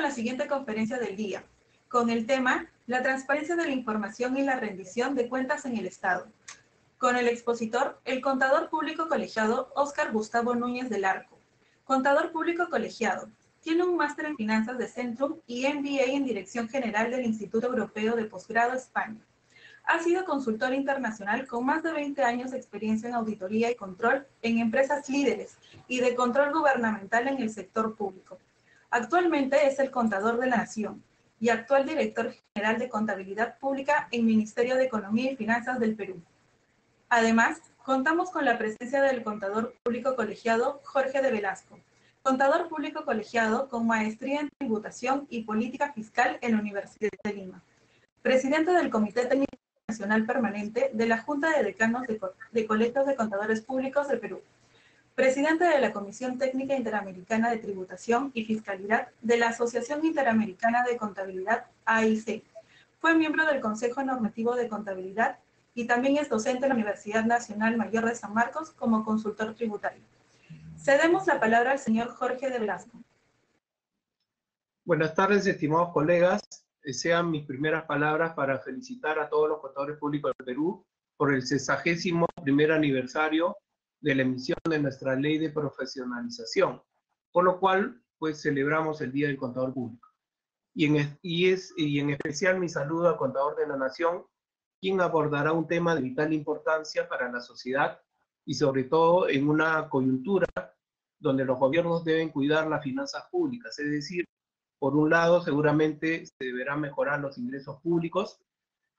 la siguiente conferencia del día, con el tema La transparencia de la información y la rendición de cuentas en el Estado, con el expositor, el contador público colegiado Óscar Gustavo Núñez del Arco. Contador público colegiado, tiene un máster en finanzas de Centrum y MBA en Dirección General del Instituto Europeo de Posgrado España. Ha sido consultor internacional con más de 20 años de experiencia en auditoría y control en empresas líderes y de control gubernamental en el sector público. Actualmente es el contador de la Nación y actual director general de Contabilidad Pública en Ministerio de Economía y Finanzas del Perú. Además, contamos con la presencia del contador público colegiado Jorge de Velasco, contador público colegiado con maestría en tributación y política fiscal en la Universidad de Lima, presidente del Comité Técnico Nacional Permanente de la Junta de Decanos de Colegios de Contadores Públicos de Perú, presidente de la Comisión Técnica Interamericana de Tributación y Fiscalidad de la Asociación Interamericana de Contabilidad, AIC. Fue miembro del Consejo Normativo de Contabilidad y también es docente en la Universidad Nacional Mayor de San Marcos como consultor tributario. Cedemos la palabra al señor Jorge de Velasco. Buenas tardes, estimados colegas. Sean mis primeras palabras para felicitar a todos los contadores públicos del Perú por el 61º aniversario de la emisión de nuestra ley de profesionalización, por lo cual pues celebramos el Día del Contador Público. Y en especial mi saludo al Contador de la Nación, quien abordará un tema de vital importancia para la sociedad y sobre todo en una coyuntura donde los gobiernos deben cuidar las finanzas públicas, es decir, por un lado seguramente se deberán mejorar los ingresos públicos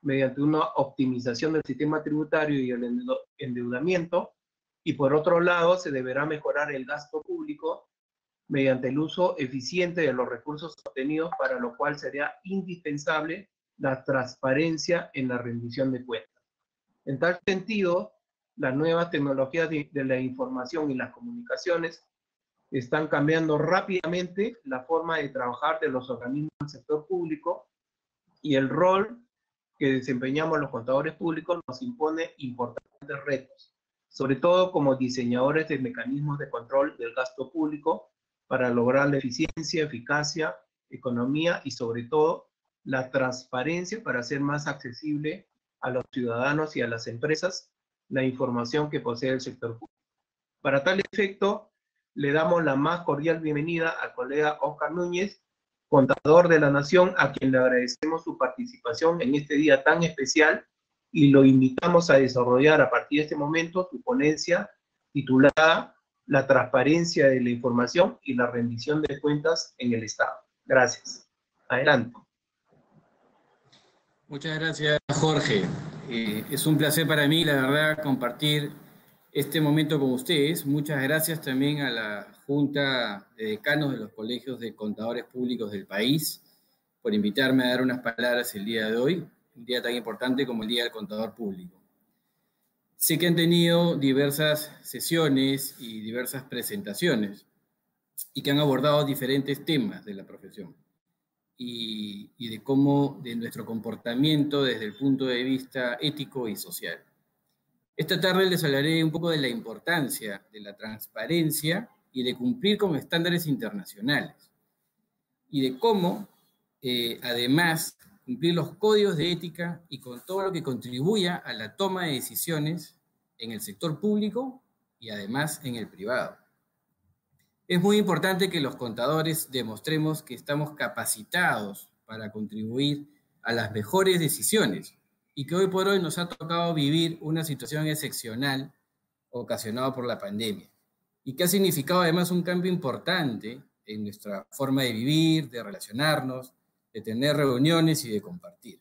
mediante una optimización del sistema tributario y el endeudamiento, y por otro lado se deberá mejorar el gasto público mediante el uso eficiente de los recursos obtenidos, para lo cual sería indispensable la transparencia en la rendición de cuentas. En tal sentido, las nuevas tecnologías de la información y las comunicaciones están cambiando rápidamente la forma de trabajar de los organismos del sector público, y el rol que desempeñamos los contadores públicos nos impone importantes retos, sobre todo como diseñadores de mecanismos de control del gasto público para lograr la eficiencia, eficacia, economía y sobre todo la transparencia para hacer más accesible a los ciudadanos y a las empresas la información que posee el sector público. Para tal efecto, le damos la más cordial bienvenida al colega Óscar Núñez, contador de la Nación, a quien le agradecemos su participación en este día tan especial y lo invitamos a desarrollar a partir de este momento su ponencia titulada La transparencia de la información y la rendición de cuentas en el Estado. Gracias. Adelante. Muchas gracias, Jorge. Es un placer para mí, la verdad, compartir este momento con ustedes. Muchas gracias también a la Junta de Decanos de los Colegios de Contadores Públicos del país por invitarme a dar unas palabras el día de hoy, un día tan importante como el Día del Contador Público. Sé que han tenido diversas sesiones y diversas presentaciones y que han abordado diferentes temas de la profesión y de cómo, de nuestro comportamiento desde el punto de vista ético y social. Esta tarde les hablaré un poco de la importancia de la transparencia y de cumplir con estándares internacionales y de cómo, además, cumplir los códigos de ética y con todo lo que contribuya a la toma de decisiones en el sector público y además en el privado. Es muy importante que los contadores demostremos que estamos capacitados para contribuir a las mejores decisiones y que hoy por hoy nos ha tocado vivir una situación excepcional ocasionada por la pandemia y que ha significado además un cambio importante en nuestra forma de vivir, de relacionarnos, de tener reuniones y de compartir.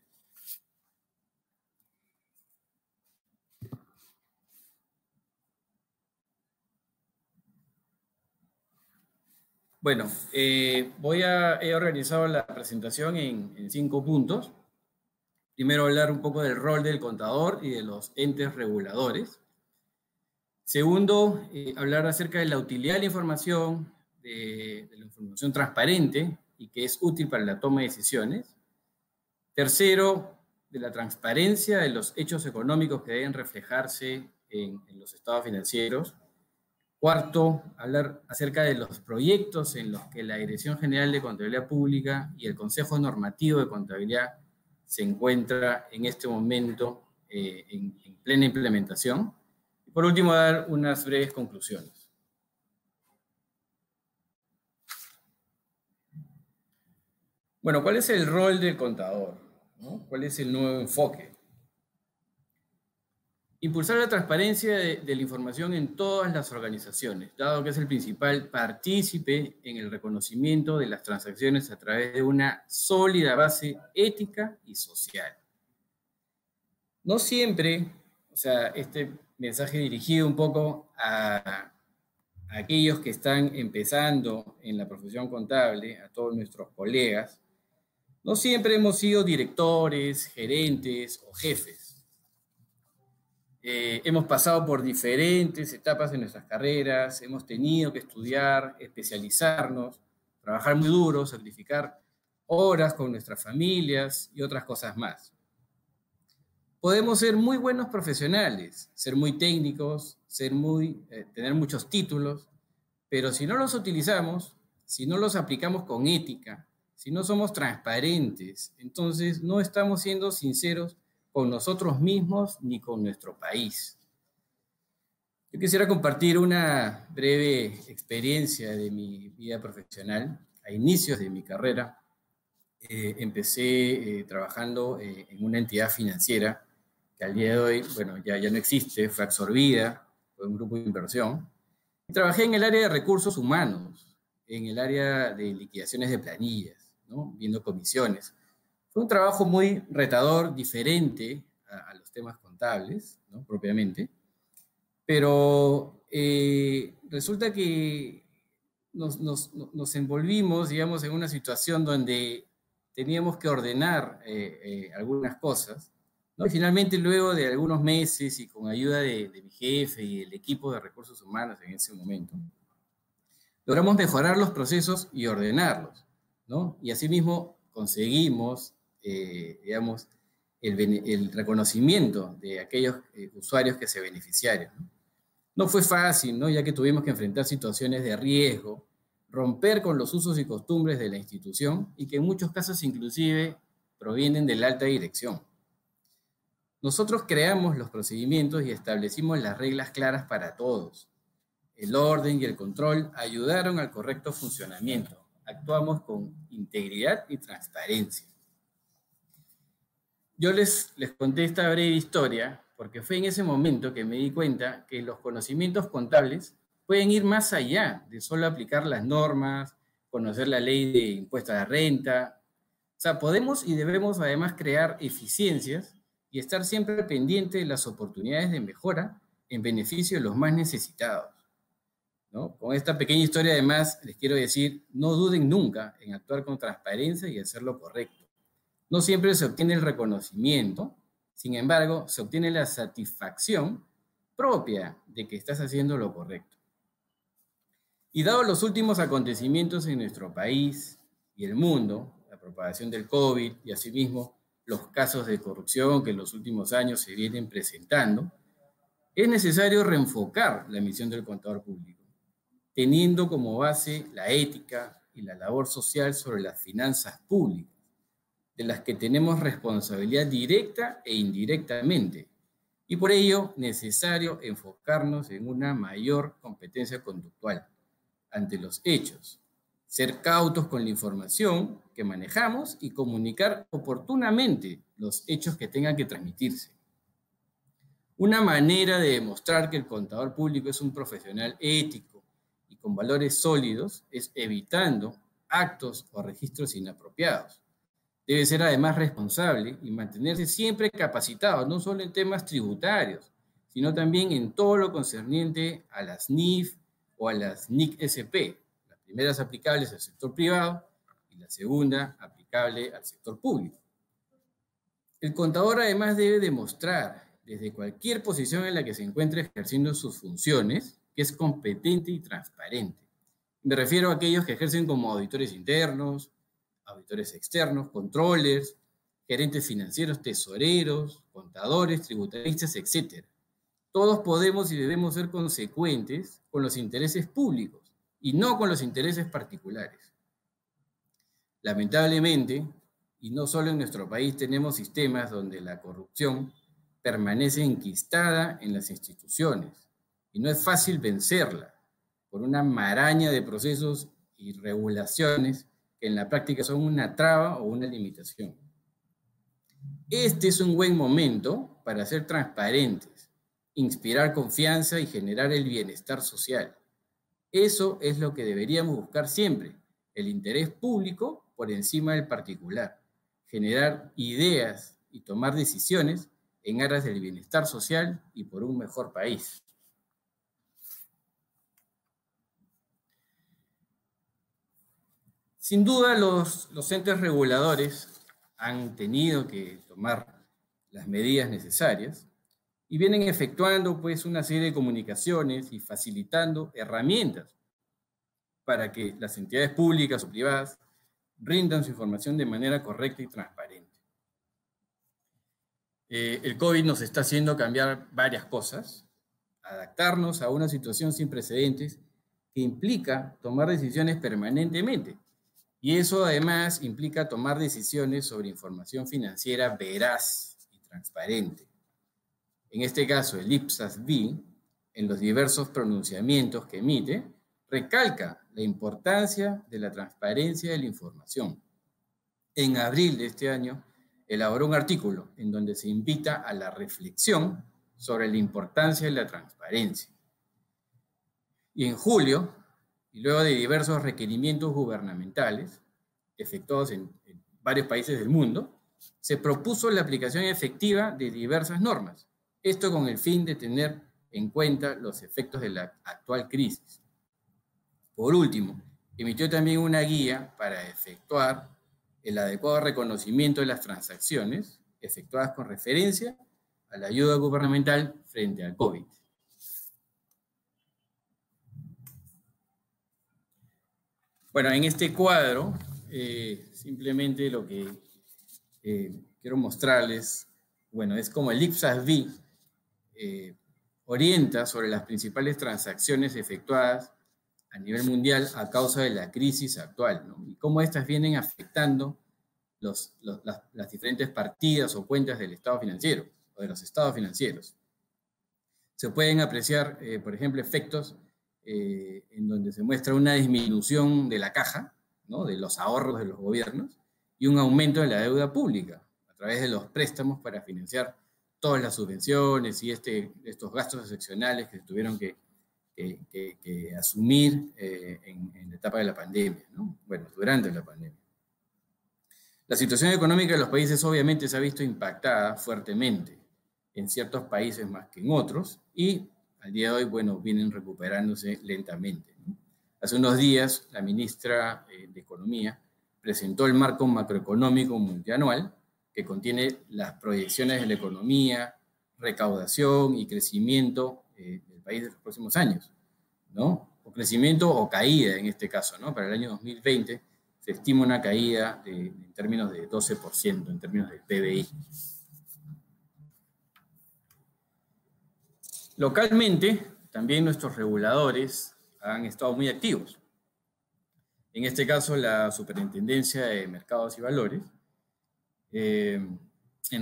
Bueno, he organizado la presentación en 5 puntos. Primero, hablar un poco del rol del contador y de los entes reguladores. Segundo, hablar acerca de la utilidad de la información, de la información transparente y que es útil para la toma de decisiones. Tercero, de la transparencia de los hechos económicos que deben reflejarse en los estados financieros. Cuarto, hablar acerca de los proyectos en los que la Dirección General de Contabilidad Pública y el Consejo Normativo de Contabilidad se encuentra en este momento en plena implementación. Y por último, dar unas breves conclusiones. Bueno, ¿cuál es el rol del contador? ¿No? ¿Cuál es el nuevo enfoque? Impulsar la transparencia de la información en todas las organizaciones, dado que es el principal partícipe en el reconocimiento de las transacciones a través de una sólida base ética y social. No siempre, o sea, este mensaje dirigido un poco a aquellos que están empezando en la profesión contable, a todos nuestros colegas, no siempre hemos sido directores, gerentes o jefes. Hemos pasado por diferentes etapas de nuestras carreras, hemos tenido que estudiar, especializarnos, trabajar muy duro, sacrificar horas con nuestras familias y otras cosas más. Podemos ser muy buenos profesionales, ser muy técnicos, tener muchos títulos, pero si no los utilizamos, si no los aplicamos con ética, si no somos transparentes, entonces no estamos siendo sinceros con nosotros mismos ni con nuestro país. Yo quisiera compartir una breve experiencia de mi vida profesional. A inicios de mi carrera, empecé trabajando en una entidad financiera que al día de hoy, bueno, ya no existe, fue absorbida por un grupo de inversión. Y trabajé en el área de recursos humanos, en el área de liquidaciones de planillas, ¿no? Viendo comisiones. Fue un trabajo muy retador, diferente a los temas contables, ¿no? Propiamente, pero resulta que nos envolvimos, digamos, en una situación donde teníamos que ordenar algunas cosas, ¿no? Y finalmente, luego de algunos meses y con ayuda de mi jefe y del equipo de recursos humanos en ese momento, logramos mejorar los procesos y ordenarlos, ¿no? Y asimismo conseguimos digamos, el reconocimiento de aquellos usuarios que se beneficiaron, ¿no? No fue fácil, ¿no? Ya que tuvimos que enfrentar situaciones de riesgo, romper con los usos y costumbres de la institución y que en muchos casos inclusive provienen de la alta dirección. Nosotros creamos los procedimientos y establecimos las reglas claras para todos. El orden y el control ayudaron al correcto funcionamiento. Actuamos con integridad y transparencia. Yo les conté esta breve historia porque fue en ese momento que me di cuenta que los conocimientos contables pueden ir más allá de solo aplicar las normas, conocer la ley de impuesto a la renta. O sea, podemos y debemos además crear eficiencias y estar siempre pendiente de las oportunidades de mejora en beneficio de los más necesitados, ¿no? Con esta pequeña historia además les quiero decir, no duden nunca en actuar con transparencia y hacer lo correcto. No siempre se obtiene el reconocimiento, sin embargo, se obtiene la satisfacción propia de que estás haciendo lo correcto. Y dado los últimos acontecimientos en nuestro país y el mundo, la propagación del COVID y asimismo los casos de corrupción que en los últimos años se vienen presentando, es necesario reenfocar la misión del contador público, teniendo como base la ética y la labor social sobre las finanzas públicas, de las que tenemos responsabilidad directa e indirectamente, y por ello necesario enfocarnos en una mayor competencia conductual ante los hechos, ser cautos con la información que manejamos y comunicar oportunamente los hechos que tengan que transmitirse. Una manera de demostrar que el contador público es un profesional ético y con valores sólidos es evitando actos o registros inapropiados. Debe ser además responsable y mantenerse siempre capacitado, no solo en temas tributarios, sino también en todo lo concerniente a las NIF o a las NIC-SP, las primeras aplicables al sector privado y la segunda aplicable al sector público. El contador además debe demostrar, desde cualquier posición en la que se encuentre ejerciendo sus funciones, que es competente y transparente. Me refiero a aquellos que ejercen como auditores internos, auditores externos, controllers, gerentes financieros, tesoreros, contadores, tributaristas, etc. Todos podemos y debemos ser consecuentes con los intereses públicos y no con los intereses particulares. Lamentablemente, y no solo en nuestro país, tenemos sistemas donde la corrupción permanece enquistada en las instituciones y no es fácil vencerla por una maraña de procesos y regulaciones que en la práctica son una traba o una limitación. Este es un buen momento para ser transparentes, inspirar confianza y generar el bienestar social. Eso es lo que deberíamos buscar siempre, el interés público por encima del particular, generar ideas y tomar decisiones en aras del bienestar social y por un mejor país. Sin duda, los entes reguladores han tenido que tomar las medidas necesarias y vienen efectuando pues una serie de comunicaciones y facilitando herramientas para que las entidades públicas o privadas rindan su información de manera correcta y transparente. El COVID nos está haciendo cambiar varias cosas, adaptarnos a una situación sin precedentes que implica tomar decisiones permanentemente. Y eso además implica tomar decisiones sobre información financiera veraz y transparente. En este caso, el IPSAS-B, en los diversos pronunciamientos que emite, recalca la importancia de la transparencia de la información. En abril de este año, elaboró un artículo en donde se invita a la reflexión sobre la importancia de la transparencia. Y en julio, y luego de diversos requerimientos gubernamentales efectuados en varios países del mundo, se propuso la aplicación efectiva de diversas normas. Esto con el fin de tener en cuenta los efectos de la actual crisis. Por último, emitió también una guía para efectuar el adecuado reconocimiento de las transacciones efectuadas con referencia a la ayuda gubernamental frente al COVID. Bueno, en este cuadro, simplemente lo que quiero mostrarles, bueno, es como el IPSAS-B orienta sobre las principales transacciones efectuadas a nivel mundial a causa de la crisis actual, ¿no? Y cómo estas vienen afectando las diferentes partidas o cuentas del estado financiero o de los estados financieros. Se pueden apreciar, por ejemplo, efectos en donde se muestra una disminución de la caja, ¿no?, de los ahorros de los gobiernos, y un aumento de la deuda pública a través de los préstamos para financiar todas las subvenciones y estos gastos excepcionales que tuvieron que asumir en la etapa de la pandemia, ¿no? Bueno, durante la pandemia. La situación económica de los países obviamente se ha visto impactada fuertemente, en ciertos países más que en otros, y al día de hoy, bueno, vienen recuperándose lentamente, ¿no? Hace unos días, la ministra de Economía presentó el marco macroeconómico multianual, que contiene las proyecciones de la economía, recaudación y crecimiento del país de los próximos años, ¿no? O crecimiento o caída en este caso, ¿no? Para el año 2020 se estima una caída en términos de 12%, en términos del PBI. Localmente, también nuestros reguladores han estado muy activos. En este caso, la Superintendencia de Mercados y Valores, en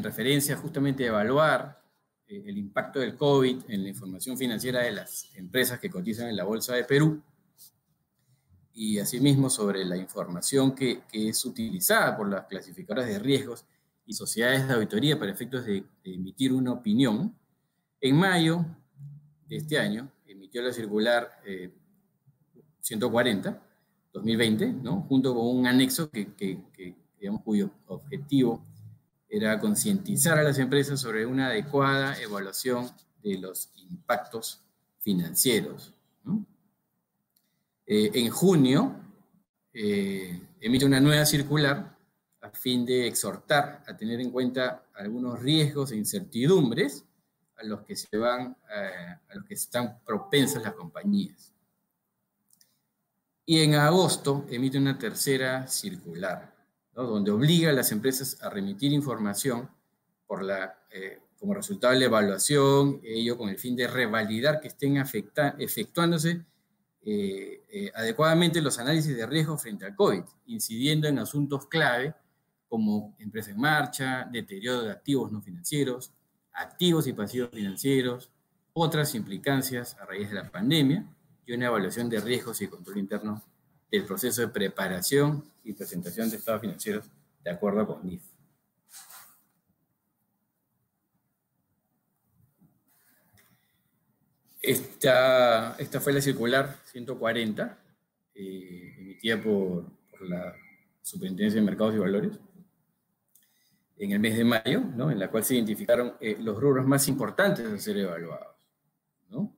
referencia justamente a evaluar el impacto del COVID en la información financiera de las empresas que cotizan en la Bolsa de Perú, y asimismo sobre la información que es utilizada por las clasificadoras de riesgos y sociedades de auditoría para efectos de emitir una opinión. En mayo de este año emitió la circular 140-2020, ¿no?, junto con un anexo digamos, cuyo objetivo era concientizar a las empresas sobre una adecuada evaluación de los impactos financieros, ¿no? En junio emite una nueva circular a fin de exhortar a tener en cuenta algunos riesgos e incertidumbres a los que están propensas las compañías. Y en agosto emite una tercera circular, ¿no?, donde obliga a las empresas a remitir información como resultado de la evaluación, ello con el fin de revalidar que estén efectuándose adecuadamente los análisis de riesgo frente al COVID, incidiendo en asuntos clave como empresa en marcha, deterioro de activos no financieros, activos y pasivos financieros, otras implicancias a raíz de la pandemia y una evaluación de riesgos y control interno del proceso de preparación y presentación de estados financieros de acuerdo con NIF. Esta fue la circular 140, emitida por la Superintendencia de Mercados y Valores en el mes de mayo, ¿no? En la cual se identificaron los rubros más importantes a ser evaluados, ¿no?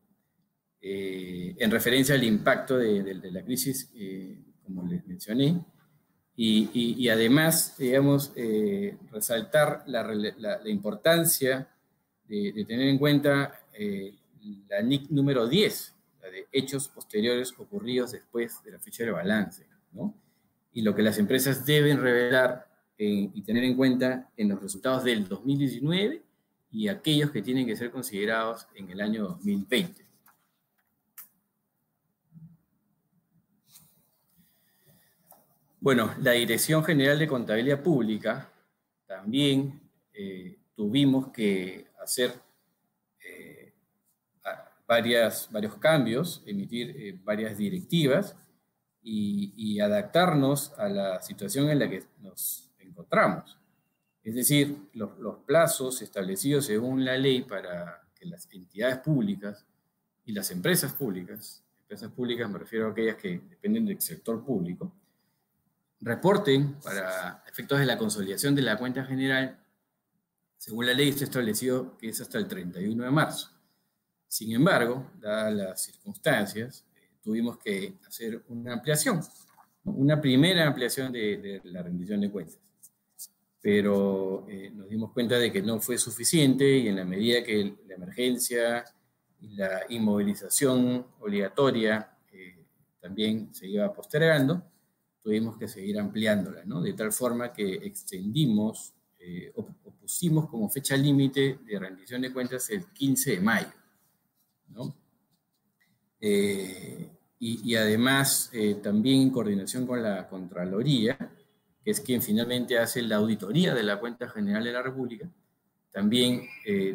En referencia al impacto de la crisis, como les mencioné, y además, digamos, resaltar la importancia de tener en cuenta la NIC número 10, la de hechos posteriores ocurridos después de la fecha del balance, ¿no? Y lo que las empresas deben revelar y tener en cuenta en los resultados del 2019 y aquellos que tienen que ser considerados en el año 2020. Bueno, la Dirección General de Contabilidad Pública también tuvimos que hacer varios cambios, emitir varias directivas y adaptarnos a la situación en la que nos encontramos. Es decir, los plazos establecidos según la ley para que las entidades públicas y las empresas públicas me refiero a aquellas que dependen del sector público, reporten para efectos de la consolidación de la cuenta general, según la ley está establecido que es hasta el 31 de marzo. Sin embargo, dadas las circunstancias, tuvimos que hacer una ampliación, una primera ampliación de la rendición de cuentas. Pero nos dimos cuenta de que no fue suficiente y en la medida que la emergencia y la inmovilización obligatoria también se iba postergando, tuvimos que seguir ampliándola, ¿no? De tal forma que extendimos o pusimos como fecha límite de rendición de cuentas el 15 de mayo, ¿no? Y además, también en coordinación con la Contraloría, que es quien finalmente hace la auditoría de la Cuenta General de la República, también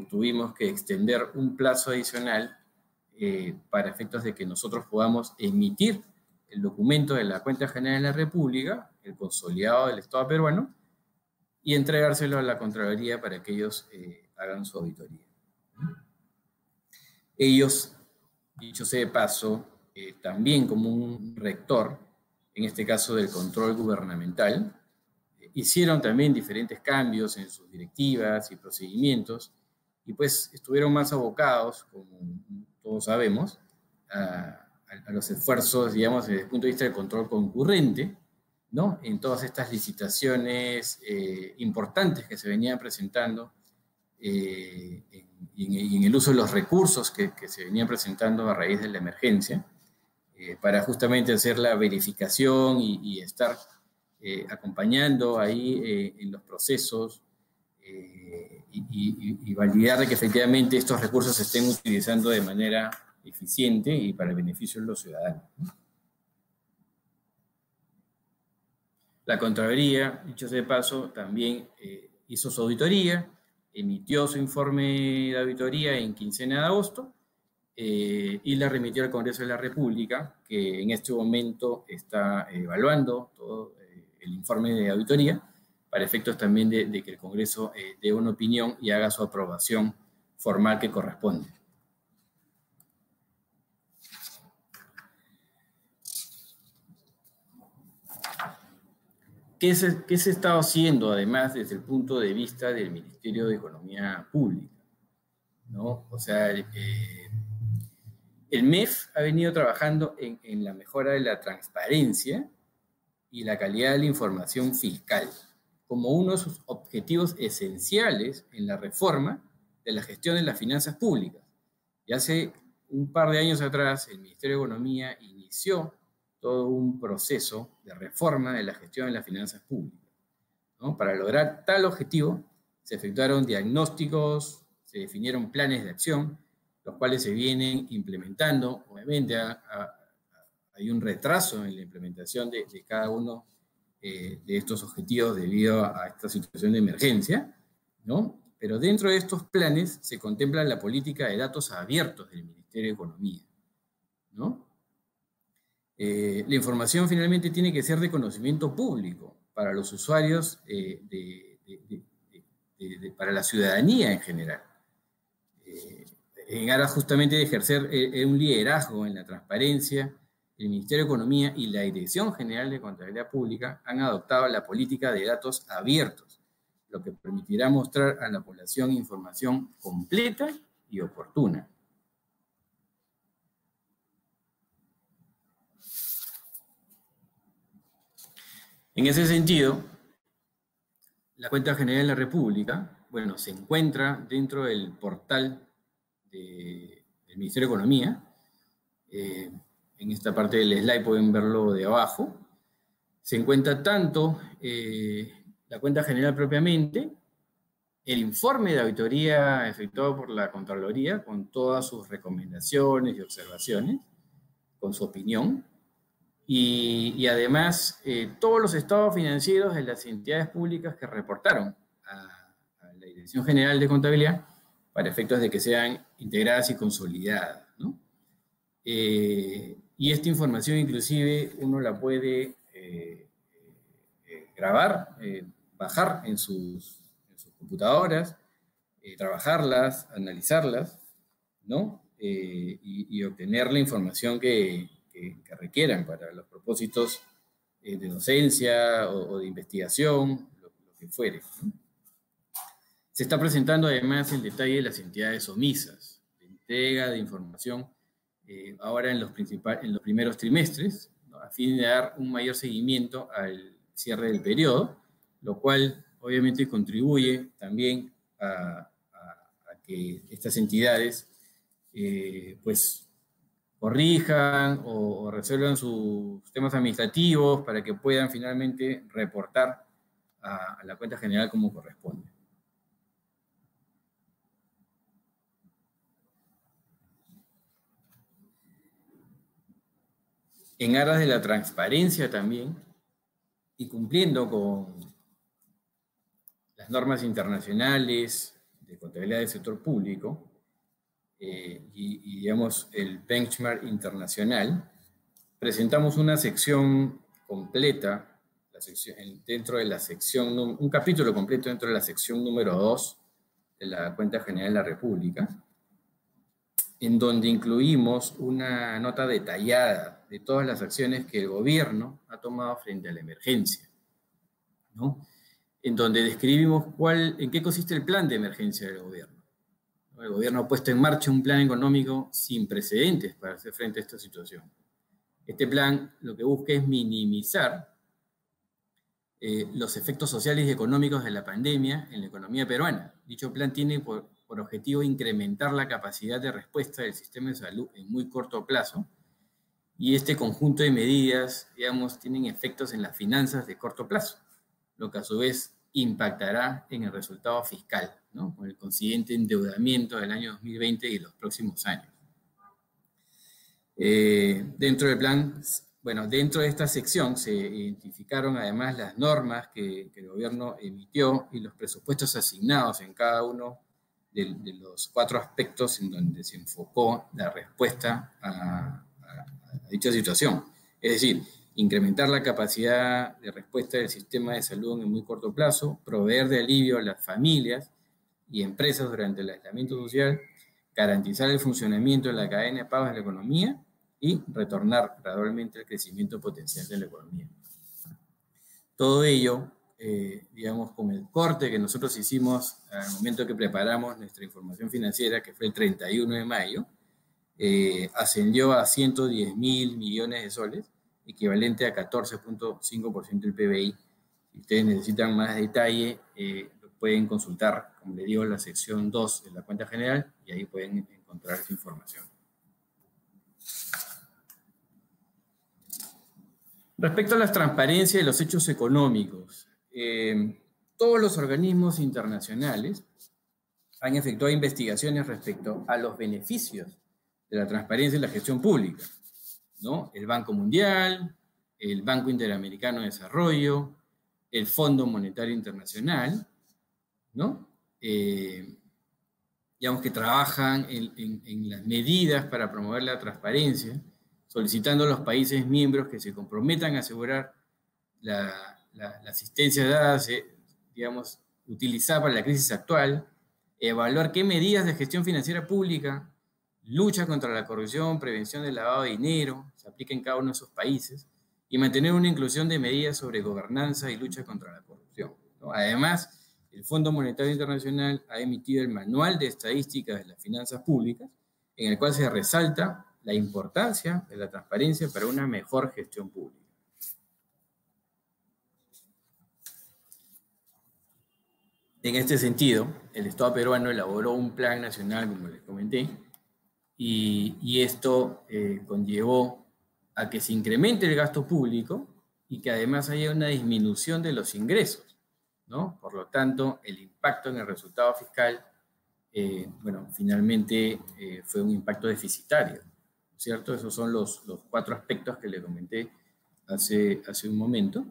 tuvimos que extender un plazo adicional para efectos de que nosotros podamos emitir el documento de la Cuenta General de la República, el consolidado del Estado peruano, y entregárselo a la Contraloría para que ellos hagan su auditoría. Ellos, dicho sea de paso, también como un rector, en este caso del control gubernamental, hicieron también diferentes cambios en sus directivas y procedimientos, y pues estuvieron más abocados, como todos sabemos, a los esfuerzos, digamos, desde el punto de vista del control concurrente, ¿no? En todas estas licitaciones importantes que se venían presentando y en el uso de los recursos que se venían presentando a raíz de la emergencia, para justamente hacer la verificación y estar acompañando ahí en los procesos y validar de que efectivamente estos recursos se estén utilizando de manera eficiente y para el beneficio de los ciudadanos, ¿no? La Contraloría, dicho sea de paso, también hizo su auditoría, emitió su informe de auditoría en quincena de agosto y la remitió al Congreso de la República, que en este momento está evaluando todo el informe de auditoría para efectos también de que el Congreso dé una opinión y haga su aprobación formal que corresponde. ¿Qué se está haciendo, además, desde el punto de vista del Ministerio de Economía Pública, ¿no? O sea, el MEF ha venido trabajando en la mejora de la transparencia y la calidad de la información fiscal como uno de sus objetivos esenciales en la reforma de la gestión de las finanzas públicas. Y hace un par de años atrás, el Ministerio de Economía inició todo un proceso de reforma de la gestión de las finanzas públicas, ¿no? Para lograr tal objetivo, se efectuaron diagnósticos, se definieron planes de acción, los cuales se vienen implementando. Obviamente hay un retraso en la implementación de cada uno de estos objetivos debido a esta situación de emergencia, ¿no? Pero dentro de estos planes se contempla la política de datos abiertos del Ministerio de Economía, ¿no? La información finalmente tiene que ser de conocimiento público para los usuarios, para la ciudadanía en general, en aras justamente de ejercer un liderazgo en la transparencia. El Ministerio de Economía y la Dirección General de Contabilidad Pública han adoptado la política de datos abiertos, lo que permitirá mostrar a la población información completa y oportuna. En ese sentido, la Cuenta General de la República, bueno, se encuentra dentro del portal del Ministerio de Economía. En esta parte del slide pueden verlo de abajo. Se encuentra tanto la cuenta general propiamente, el informe de auditoría efectuado por la Contraloría con todas sus recomendaciones y observaciones, con su opinión, y además todos los estados financieros de las entidades públicas que reportaron a la Dirección General de Contabilidad para efectos de que sean integradas y consolidadas, ¿no? Y esta información inclusive uno la puede grabar, bajar en sus computadoras, trabajarlas, analizarlas, ¿no? Y obtener la información que requieran para los propósitos de docencia o de investigación, lo que fuere, ¿no? Se está presentando además el detalle de las entidades omisas, de entrega de información ahora en los primeros trimestres, ¿no? A fin de dar un mayor seguimiento al cierre del periodo, lo cual obviamente contribuye también a que estas entidades pues corrijan o resuelvan sus temas administrativos para que puedan finalmente reportar a la cuenta general como corresponde. En aras de la transparencia también, y cumpliendo con las normas internacionales de contabilidad del sector público, y digamos el benchmark internacional, presentamos una sección completa, dentro de la sección, un capítulo completo dentro de la sección número 2 de la Cuenta General de la República, en donde incluimos una nota detallada de todas las acciones que el gobierno ha tomado frente a la emergencia, ¿no? En donde describimos en qué consiste el plan de emergencia del gobierno. El gobierno ha puesto en marcha un plan económico sin precedentes para hacer frente a esta situación. Este plan lo que busca es minimizar los efectos sociales y económicos de la pandemia en la economía peruana. Dicho plan tiene por objetivo incrementar la capacidad de respuesta del sistema de salud en muy corto plazo, y este conjunto de medidas, digamos, tienen efectos en las finanzas de corto plazo, lo que a su vez impactará en el resultado fiscal, ¿no? Con el consiguiente endeudamiento del año 2020 y los próximos años. Dentro del plan, bueno, dentro de esta sección se identificaron además las normas que el gobierno emitió y los presupuestos asignados en cada uno de los 4 aspectos en donde se enfocó la respuesta a dicha situación. Es decir, incrementar la capacidad de respuesta del sistema de salud en muy corto plazo, proveer de alivio a las familias y empresas durante el aislamiento social, garantizar el funcionamiento de la cadena de pagos de la economía y retornar gradualmente al crecimiento potencial de la economía. Todo ello, digamos, con el corte que nosotros hicimos al momento que preparamos nuestra información financiera, que fue el 31 de mayo, ascendió a 110.000 millones de soles, equivalente a 14.5% del PBI. Si ustedes necesitan más detalle, lo pueden consultar, como les digo, en la sección 2 de la cuenta general, y ahí pueden encontrar esa información. Respecto a la transparencia de los hechos económicos, todos los organismos internacionales han efectuado investigaciones respecto a los beneficios de la transparencia en la gestión pública, ¿no? El Banco Mundial, el Banco Interamericano de Desarrollo, el Fondo Monetario Internacional, ¿no? Digamos que trabajan en las medidas para promover la transparencia, solicitando a los países miembros que se comprometan a asegurar la asistencia dada, digamos, utilizada para la crisis actual, evaluar qué medidas de gestión financiera pública, lucha contra la corrupción, prevención del lavado de dinero, se aplica en cada uno de esos países, y mantener una inclusión de medidas sobre gobernanza y lucha contra la corrupción, ¿no? Además, el Fondo Monetario Internacional ha emitido el Manual de Estadísticas de las Finanzas Públicas, en el cual se resalta la importancia de la transparencia para una mejor gestión pública. En este sentido, el Estado peruano elaboró un plan nacional, como les comenté, y esto conllevó a que se incremente el gasto público y que además haya una disminución de los ingresos, ¿no? Por lo tanto, el impacto en el resultado fiscal, bueno, finalmente fue un impacto deficitario, ¿cierto? Esos son los 4 aspectos que le comenté hace un momento.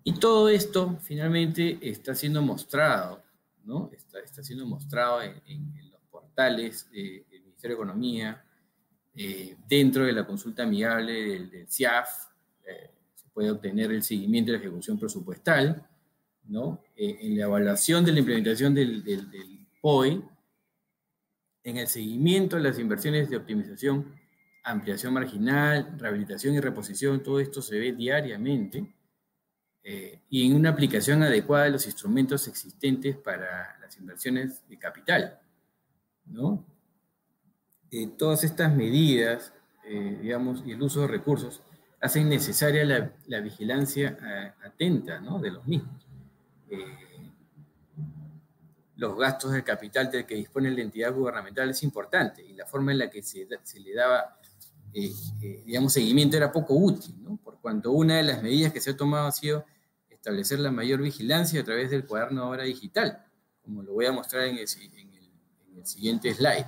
Y todo esto finalmente está siendo mostrado, ¿no? Está siendo mostrado en los portales del Ministerio de Economía, dentro de la consulta amigable del CIAF, se puede obtener el seguimiento de la ejecución presupuestal, ¿no? En la evaluación de la implementación del POI, en el seguimiento de las inversiones de optimización, ampliación marginal, rehabilitación y reposición, todo esto se ve diariamente. Y en una aplicación adecuada de los instrumentos existentes para las inversiones de capital, ¿no? Todas estas medidas, digamos, y el uso de recursos hacen necesaria la vigilancia atenta, ¿no?, de los mismos. Los gastos del capital del que dispone la entidad gubernamental es importante, y la forma en la que se le daba, digamos, seguimiento era poco útil, ¿no? Por cuanto una de las medidas que se ha tomado ha sido establecer la mayor vigilancia a través del cuaderno de obra digital, como lo voy a mostrar en el siguiente slide,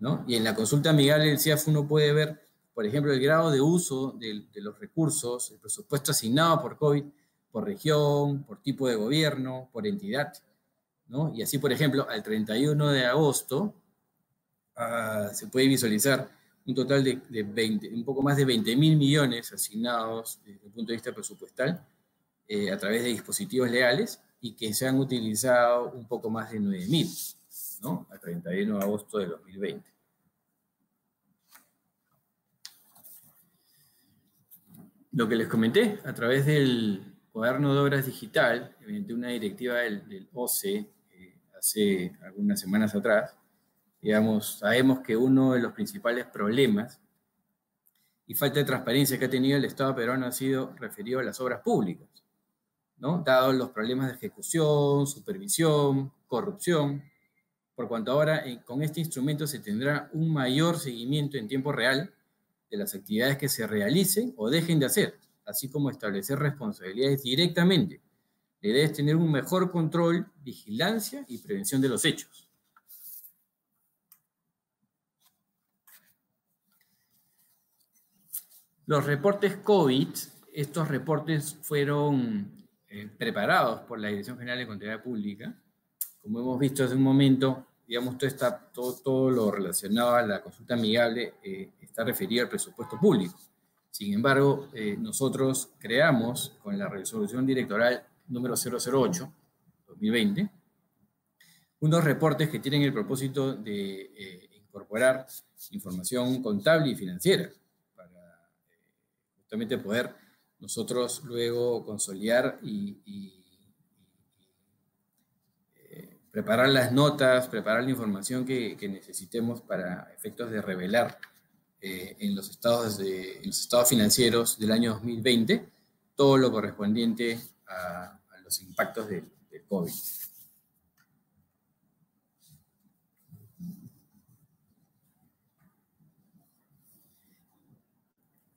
¿no? Y en la consulta amigable del CIAF uno puede ver, por ejemplo, el grado de uso de los recursos, el presupuesto asignado por COVID, por región, por tipo de gobierno, por entidad, ¿no? Y así, por ejemplo, al 31 de agosto se puede visualizar un total de un poco más de 20.000 millones asignados desde el punto de vista presupuestal a través de dispositivos legales, y que se han utilizado un poco más de 9.000, ¿no?, al 31 de agosto de 2020. Lo que les comenté, a través del cuaderno de obras digital, mediante una directiva del OCE hace algunas semanas atrás, digamos, sabemos que uno de los principales problemas y falta de transparencia que ha tenido el Estado peruano ha sido referido a las obras públicas, ¿no?, dados los problemas de ejecución, supervisión, corrupción, por cuanto ahora con este instrumento se tendrá un mayor seguimiento en tiempo real de las actividades que se realicen o dejen de hacer, así como establecer responsabilidades directamente. La idea es tener un mejor control, vigilancia y prevención de los hechos. Los reportes COVID, estos reportes fueron preparados por la Dirección General de Contabilidad Pública. Como hemos visto hace un momento, digamos, todo lo relacionado a la consulta amigable está referido al presupuesto público. Sin embargo, nosotros creamos con la resolución directoral número 008-2020 unos reportes que tienen el propósito de incorporar información contable y financiera para justamente poder nosotros luego consolidar y preparar las notas, preparar la información que necesitemos para efectos de revelar en los estados financieros del año 2020 todo lo correspondiente a los impactos del COVID.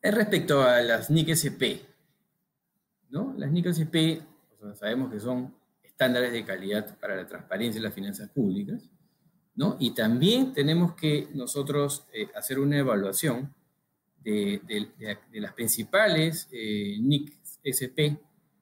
Respecto a las NIC-SP, ¿no? Las NIC-SP, o sea, sabemos que son estándares de calidad para la transparencia de las finanzas públicas, ¿no? Y también tenemos que nosotros hacer una evaluación de las principales NIC-SP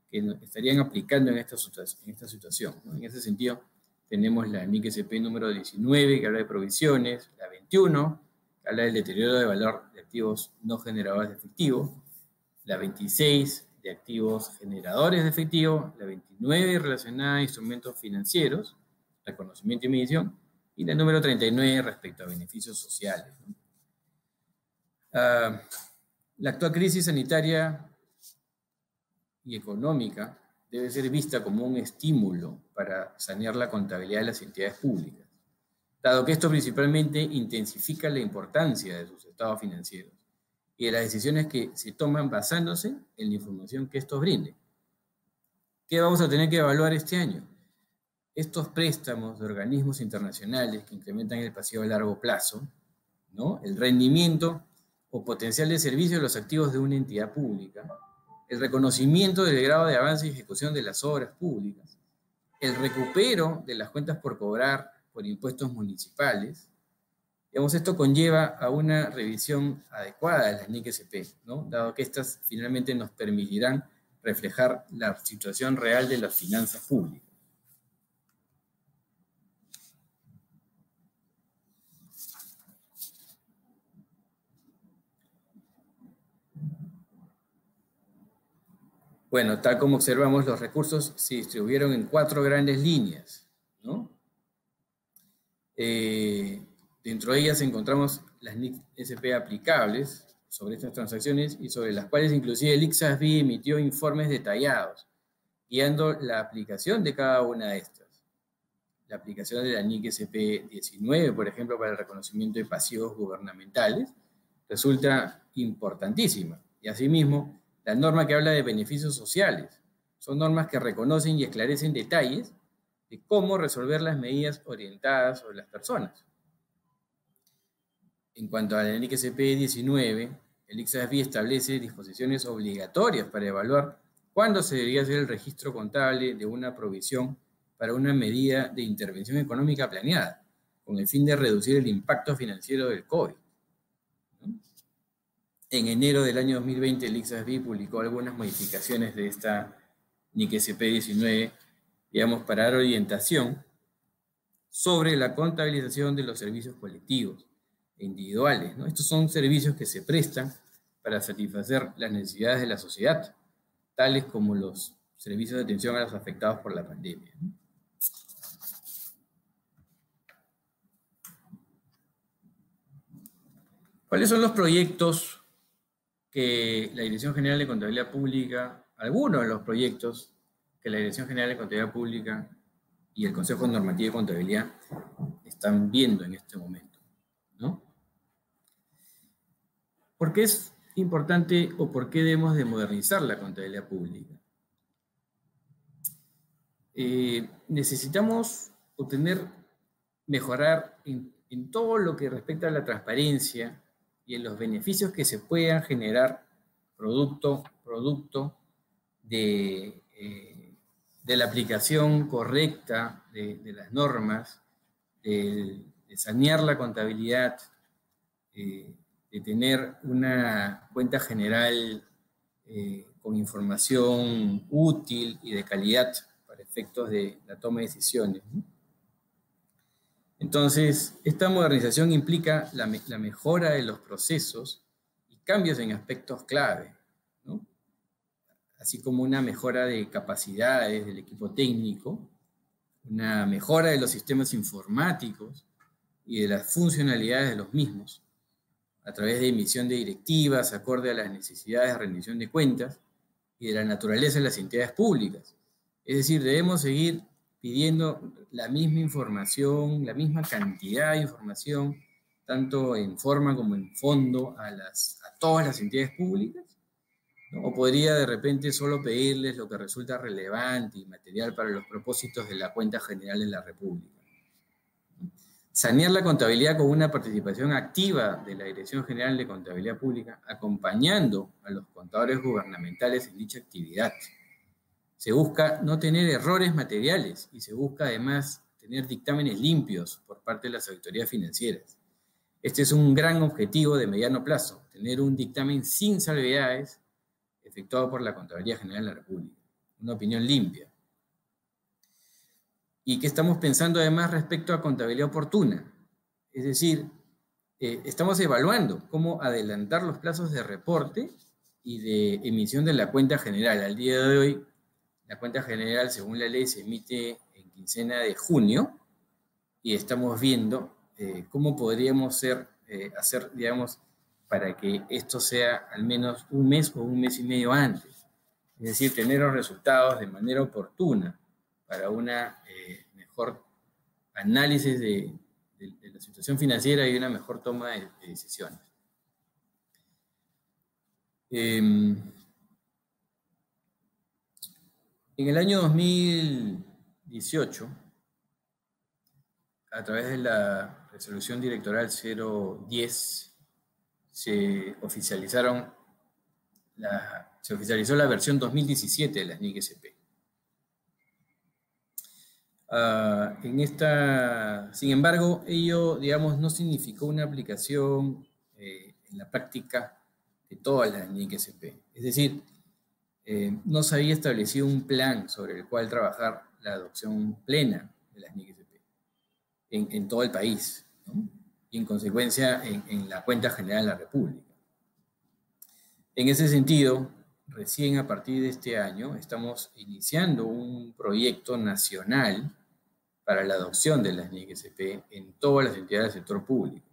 que estarían aplicando en esta situación, ¿no? En ese sentido, tenemos la NIC-SP número 19, que habla de provisiones, la 21, que habla del deterioro de valor de activos no generadores de efectivo, la 26, de activos generadores de efectivo, la 29, relacionada a instrumentos financieros, reconocimiento y medición, y la número 39, respecto a beneficios sociales, ¿no? La actual crisis sanitaria y económica debe ser vista como un estímulo para sanear la contabilidad de las entidades públicas, dado que esto principalmente intensifica la importancia de sus estados financieros y de las decisiones que se toman basándose en la información que estos brinden. ¿Qué vamos a tener que evaluar este año? Estos préstamos de organismos internacionales que incrementan el pasivo a largo plazo, ¿no? El rendimiento o potencial de servicio de los activos de una entidad pública, el reconocimiento del grado de avance y ejecución de las obras públicas, el recupero de las cuentas por cobrar por impuestos municipales. Digamos, esto conlleva a una revisión adecuada de las NIC-SP, ¿no? Dado que estas finalmente nos permitirán reflejar la situación real de las finanzas públicas. Bueno, tal como observamos, los recursos se distribuyeron en 4 grandes líneas, ¿no? Dentro de ellas encontramos las NIC-SP aplicables sobre estas transacciones y sobre las cuales inclusive el ICSASB emitió informes detallados, guiando la aplicación de cada una de estas. La aplicación de la NIC-SP 19, por ejemplo, para el reconocimiento de pasivos gubernamentales, resulta importantísima. Y asimismo, la norma que habla de beneficios sociales. Son normas que reconocen y esclarecen detalles de cómo resolver las medidas orientadas sobre las personas. En cuanto a la NIC-SP 19, el ICSASB establece disposiciones obligatorias para evaluar cuándo se debería hacer el registro contable de una provisión para una medida de intervención económica planeada, con el fin de reducir el impacto financiero del COVID. En enero del año 2020, el ICSASB publicó algunas modificaciones de esta NIC-SP 19, digamos, para dar orientación sobre la contabilización de los servicios colectivos e individuales, ¿no? Estos son servicios que se prestan para satisfacer las necesidades de la sociedad, tales como los servicios de atención a los afectados por la pandemia, ¿no? ¿Cuáles son los proyectos que la Dirección General de Contabilidad Pública, algunos de los proyectos que la Dirección General de Contabilidad Pública y el Consejo Normativo de Contabilidad están viendo en este momento, ¿no? ¿Por qué es importante o por qué debemos de modernizar la contabilidad pública? Necesitamos mejorar en todo lo que respecta a la transparencia y en los beneficios que se puedan generar producto de la aplicación correcta de las normas, de sanear la contabilidad, de tener una cuenta general con información útil y de calidad para efectos de la toma de decisiones, ¿no? Entonces, esta modernización implica la mejora de los procesos y cambios en aspectos clave, ¿no? Así como una mejora de capacidades del equipo técnico, una mejora de los sistemas informáticos y de las funcionalidades de los mismos, a través de emisión de directivas acorde a las necesidades de rendición de cuentas y de la naturaleza de las entidades públicas. Es decir, debemos seguir pidiendo la misma información, la misma cantidad de información, tanto en forma como en fondo, a todas las entidades públicas, ¿no? O podría de repente solo pedirles lo que resulta relevante y material para los propósitos de la cuenta general de la República. Sanear la contabilidad con una participación activa de la Dirección General de Contabilidad Pública, acompañando a los contadores gubernamentales en dicha actividad. Se busca no tener errores materiales y se busca además tener dictámenes limpios por parte de las autoridades financieras. Este es un gran objetivo de mediano plazo, tener un dictamen sin salvedades efectuado por la Contraloría General de la República, una opinión limpia. ¿Y qué estamos pensando además respecto a contabilidad oportuna? Es decir, estamos evaluando cómo adelantar los plazos de reporte y de emisión de la cuenta general. Al día de hoy, la cuenta general, según la ley, se emite en quincena de junio y estamos viendo cómo podríamos hacer, digamos, para que esto sea al menos un mes o un mes y medio antes. Es decir, tener los resultados de manera oportuna para una mejor análisis de la situación financiera y una mejor toma de decisiones. En el año 2018, a través de la resolución directoral 010, se oficializó la versión 2017 de las NIC-SP. Sin embargo, ello, digamos, no significó una aplicación en la práctica de todas las NIC-SP. Es decir, no se había establecido un plan sobre el cual trabajar la adopción plena de las NIC-SP en todo el país, ¿no? Y en consecuencia en la cuenta general de la República. En ese sentido, recién a partir de este año estamos iniciando un proyecto nacional para la adopción de las NIC-SP en todas las entidades del sector público,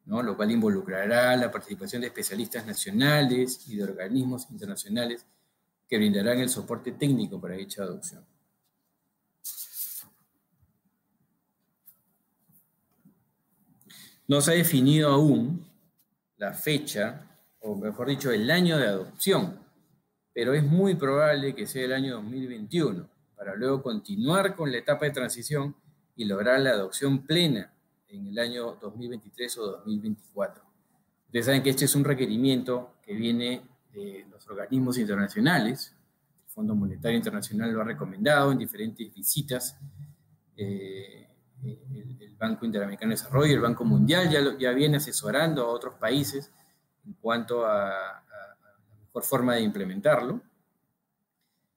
¿no? Lo cual involucrará la participación de especialistas nacionales y de organismos internacionales que brindarán el soporte técnico para dicha adopción. No se ha definido aún la fecha, o mejor dicho, el año de adopción, pero es muy probable que sea el año 2021, para luego continuar con la etapa de transición y lograr la adopción plena en el año 2023 o 2024. Ustedes saben que este es un requerimiento que viene de los organismos internacionales. El Fondo Monetario Internacional lo ha recomendado en diferentes visitas. El Banco Interamericano de Desarrollo, el Banco Mundial ya viene asesorando a otros países en cuanto a la mejor forma de implementarlo.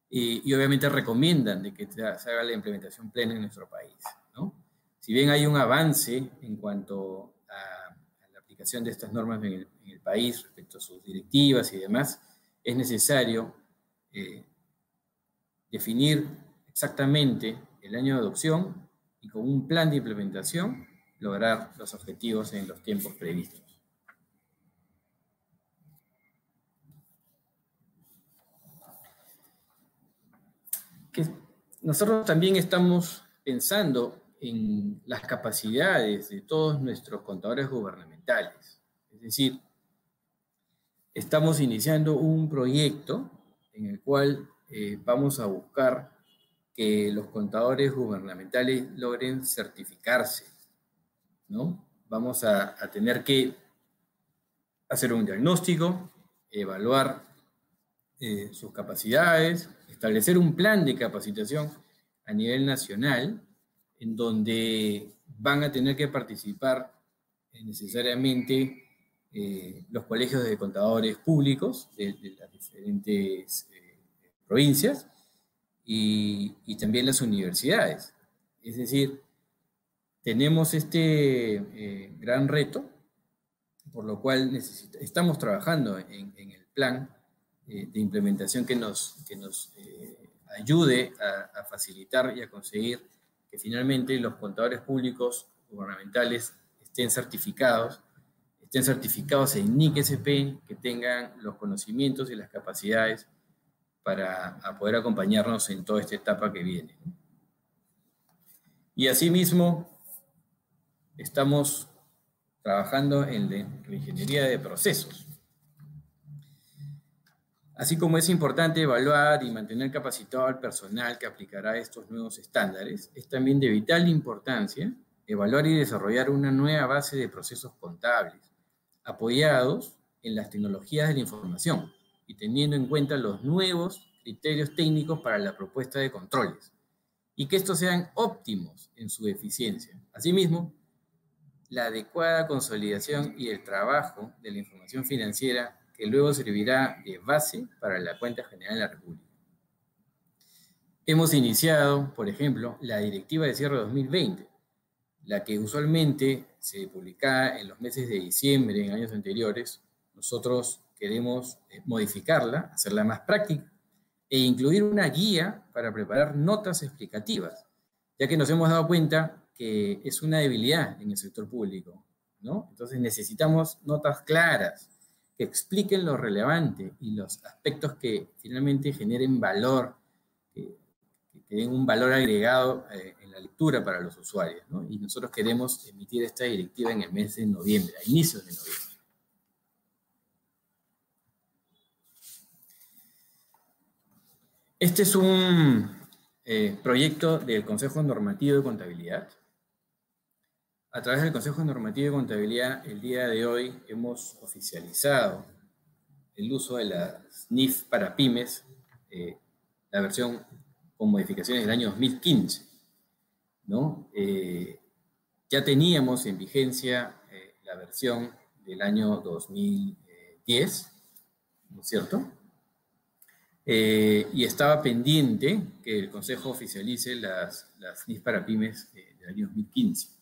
Y obviamente recomiendan de que se haga la implementación plena en nuestro país, ¿no? Si bien hay un avance en cuanto a la aplicación de estas normas en el país respecto a sus directivas y demás, es necesario definir exactamente el año de adopción y con un plan de implementación lograr los objetivos en los tiempos previstos. Nosotros también estamos pensando en las capacidades de todos nuestros contadores gubernamentales. Es decir, estamos iniciando un proyecto en el cual vamos a buscar que los contadores gubernamentales logren certificarse, ¿no? Vamos a tener que hacer un diagnóstico, evaluar sus capacidades, establecer un plan de capacitación a nivel nacional, en donde van a tener que participar necesariamente los colegios de contadores públicos de las diferentes provincias y también las universidades. Es decir, tenemos este gran reto, por lo cual estamos trabajando en el plan de implementación que nos ayude a facilitar y a conseguir que finalmente los contadores públicos gubernamentales estén certificados en NIC-SP, que tengan los conocimientos y las capacidades para poder acompañarnos en toda esta etapa que viene. Y asimismo, estamos trabajando en la ingeniería de procesos. Así como es importante evaluar y mantener capacitado al personal que aplicará estos nuevos estándares, es también de vital importancia evaluar y desarrollar una nueva base de procesos contables, apoyados en las tecnologías de la información y teniendo en cuenta los nuevos criterios técnicos para la propuesta de controles, y que estos sean óptimos en su eficiencia. Asimismo, la adecuada consolidación y el trabajo de la información financiera que luego servirá de base para la cuenta general de la República. Hemos iniciado, por ejemplo, la Directiva de Cierre 2020, la que usualmente se publicaba en los meses de diciembre en años anteriores. Nosotros queremos modificarla, hacerla más práctica e incluir una guía para preparar notas explicativas, ya que nos hemos dado cuenta que es una debilidad en el sector público, ¿no? Entonces necesitamos notas claras que expliquen lo relevante y los aspectos que finalmente generen valor, que den un valor agregado en la lectura para los usuarios, ¿no? Y nosotros queremos emitir esta directiva en el mes de noviembre, a inicios de noviembre. Este es un proyecto del Consejo Normativo de Contabilidad. A través del Consejo Normativo de Contabilidad, el día de hoy hemos oficializado el uso de las NIF para pymes, la versión con modificaciones del año 2015, ¿no? Ya teníamos en vigencia la versión del año 2010, ¿no es cierto? Y estaba pendiente que el Consejo oficialice las NIF para pymes del año 2015.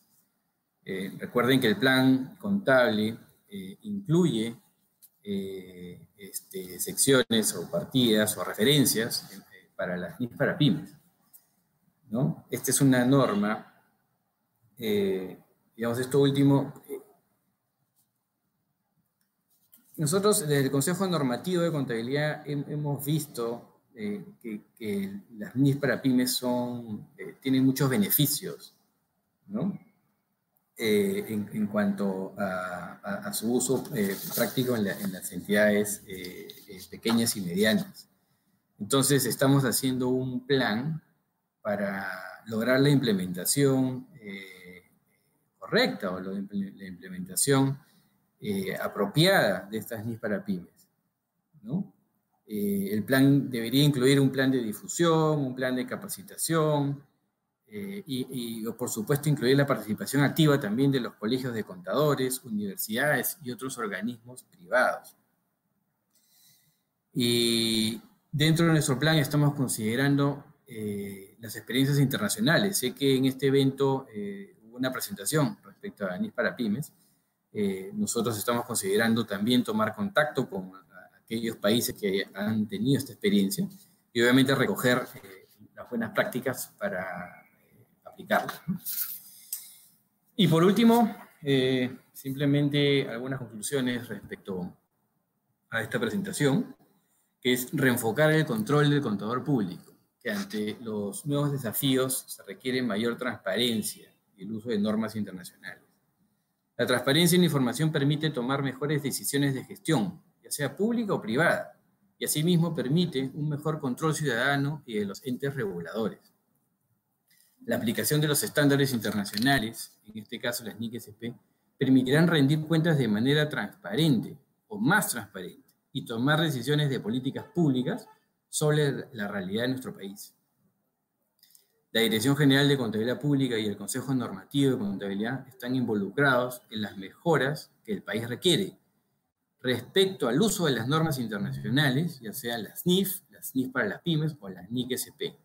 Recuerden que el plan contable incluye secciones o partidas o referencias para las NIF para pymes, ¿no? Esta es una norma, digamos, esto último. Nosotros desde el Consejo Normativo de Contabilidad hemos visto que las NIF para pymes tienen muchos beneficios, ¿no? En cuanto a su uso práctico en las entidades pequeñas y medianas. Entonces estamos haciendo un plan para lograr la implementación correcta o la implementación apropiada de estas NIF para pymes, ¿no? El plan debería incluir un plan de difusión, un plan de capacitación, y por supuesto incluir la participación activa también de los colegios de contadores, universidades y otros organismos privados. Y dentro de nuestro plan estamos considerando las experiencias internacionales. Sé que en este evento hubo una presentación respecto a NIF para pymes. Nosotros estamos considerando también tomar contacto con aquellos países que han tenido esta experiencia y obviamente recoger las buenas prácticas para aplicarlas, ¿no? Y por último, simplemente algunas conclusiones respecto a esta presentación, que es reenfocar el control del contador público, que ante los nuevos desafíos se requiere mayor transparencia y el uso de normas internacionales. La transparencia en la información permite tomar mejores decisiones de gestión, ya sea pública o privada, y asimismo permite un mejor control ciudadano y de los entes reguladores. La aplicación de los estándares internacionales, en este caso las NIC-SP, permitirán rendir cuentas de manera transparente o más transparente y tomar decisiones de políticas públicas sobre la realidad de nuestro país. La Dirección General de Contabilidad Pública y el Consejo Normativo de Contabilidad están involucrados en las mejoras que el país requiere respecto al uso de las normas internacionales, ya sean las NIF para las pymes o las NIC-SP,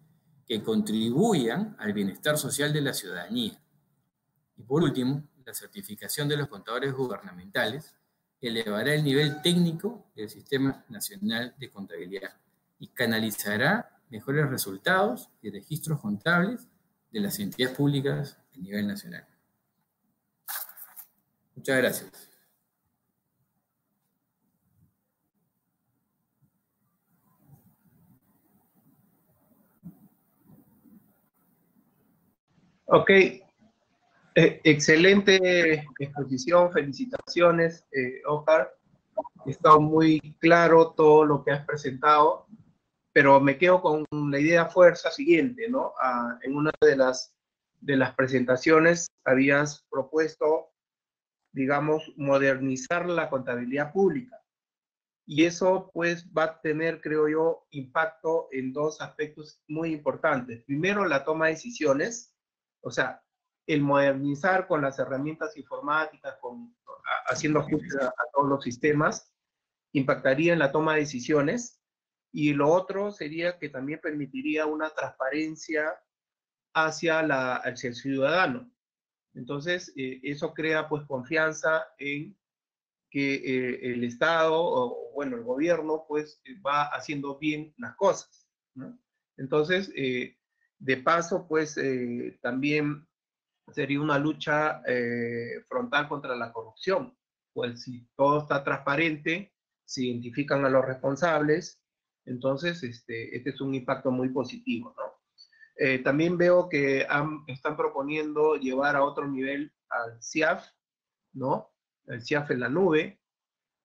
que contribuyan al bienestar social de la ciudadanía. Y por último, la certificación de los contadores gubernamentales elevará el nivel técnico del Sistema Nacional de Contabilidad y canalizará mejores resultados y registros contables de las entidades públicas a nivel nacional. Muchas gracias. Ok, excelente exposición, felicitaciones, Oscar. Está muy claro todo lo que has presentado, pero me quedo con la idea fuerza siguiente, ¿no? En una de las de las presentaciones habías propuesto, digamos, modernizar la contabilidad pública. Y eso, pues, va a tener, creo yo, impacto en dos aspectos muy importantes. Primero, la toma de decisiones, o sea, el modernizar con las herramientas informáticas, haciendo ajustes a todos los sistemas, impactaría en la toma de decisiones. Y lo otro sería que también permitiría una transparencia hacia el ciudadano. Entonces, eso crea, pues, confianza en que el Estado, o bueno, el gobierno, pues va haciendo bien las cosas, ¿no? Entonces, de paso, pues también sería una lucha frontal contra la corrupción, pues si todo está transparente, se identifican a los responsables, entonces este es un impacto muy positivo, ¿no? También veo que están proponiendo llevar a otro nivel al CIAF, ¿no? El CIAF en la nube.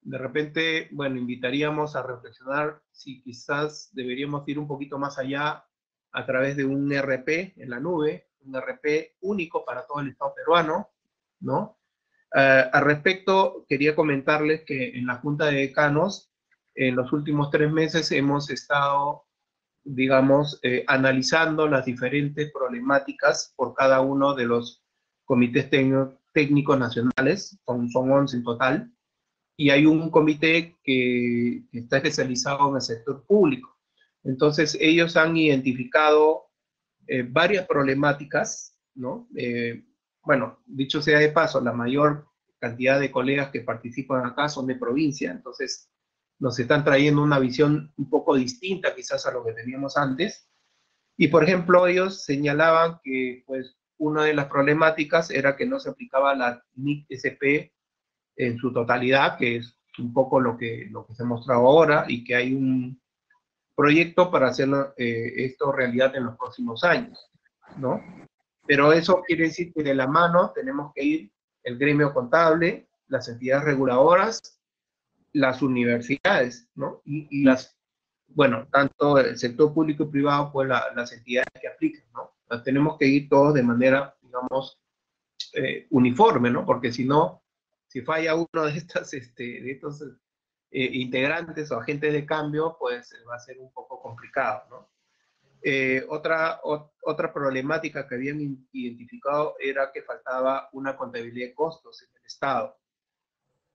De repente, bueno, invitaríamos a reflexionar si quizás deberíamos ir un poquito más allá a través de un ERP en la nube, un ERP único para todo el Estado peruano, ¿no? Al respecto, quería comentarles que en la Junta de Decanos, en los últimos 3 meses hemos estado, digamos, analizando las diferentes problemáticas por cada uno de los comités técnicos nacionales, son 11 en total, y hay un comité que está especializado en el sector público. Entonces, ellos han identificado varias problemáticas, ¿no? Bueno, dicho sea de paso, la mayor cantidad de colegas que participan acá son de provincia, entonces nos están trayendo una visión un poco distinta quizás a lo que teníamos antes. Y, por ejemplo, ellos señalaban que, pues, una de las problemáticas era que no se aplicaba la NIC-SP en su totalidad, que es un poco lo que se ha mostrado ahora, y que hay un proyecto para hacer esto realidad en los próximos años, ¿no? Pero eso quiere decir que de la mano tenemos que ir el gremio contable, las entidades reguladoras, las universidades, ¿no? Y las, bueno, tanto el sector público y privado, pues las entidades que aplican, ¿no? Las tenemos que ir todos de manera, digamos, uniforme, ¿no? Porque si no, si falla uno de estos integrantes o agentes de cambio, pues va a ser un poco complicado, ¿no? Otra problemática que habían identificado era que faltaba una contabilidad de costos en el Estado.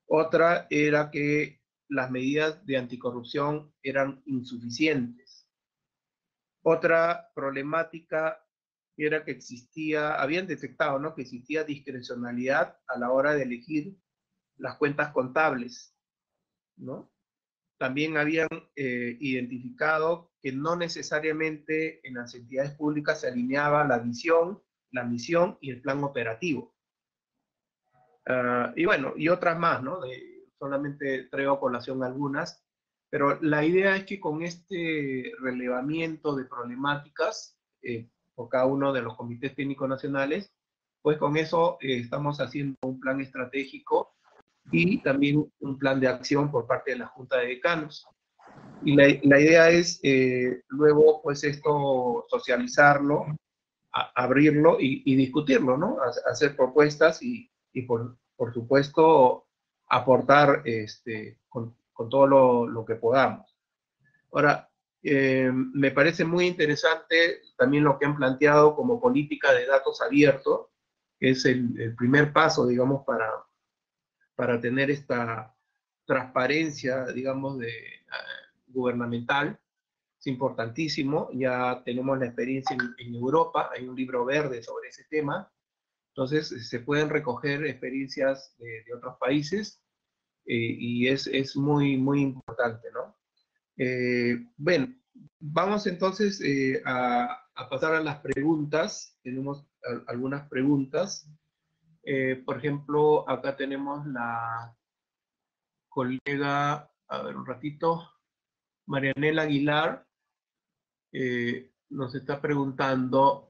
Otra era que las medidas de anticorrupción eran insuficientes. Otra problemática era que habían detectado, ¿no?, que existía discrecionalidad a la hora de elegir las cuentas contables, ¿no? También habían identificado que no necesariamente en las entidades públicas se alineaba la visión, la misión y el plan operativo. Y bueno, y otras más, ¿no? Solamente traigo a colación algunas, pero la idea es que con este relevamiento de problemáticas por cada uno de los comités técnicos nacionales, pues con eso estamos haciendo un plan estratégico y también un plan de acción por parte de la Junta de Decanos. Y la idea es luego, pues esto, socializarlo, abrirlo y discutirlo, ¿no? Hacer propuestas y por supuesto, aportar con todo lo que podamos. Ahora, me parece muy interesante también lo que han planteado como política de datos abiertos, que es el primer paso, digamos, para tener esta transparencia, digamos, gubernamental. Es importantísimo, ya tenemos la experiencia en Europa, hay un libro verde sobre ese tema, entonces se pueden recoger experiencias de otros países y es muy, muy importante, ¿no? Bueno, vamos entonces a pasar a las preguntas. Tenemos algunas preguntas. Por ejemplo, acá tenemos la colega, a ver un ratito, Marianela Aguilar, nos está preguntando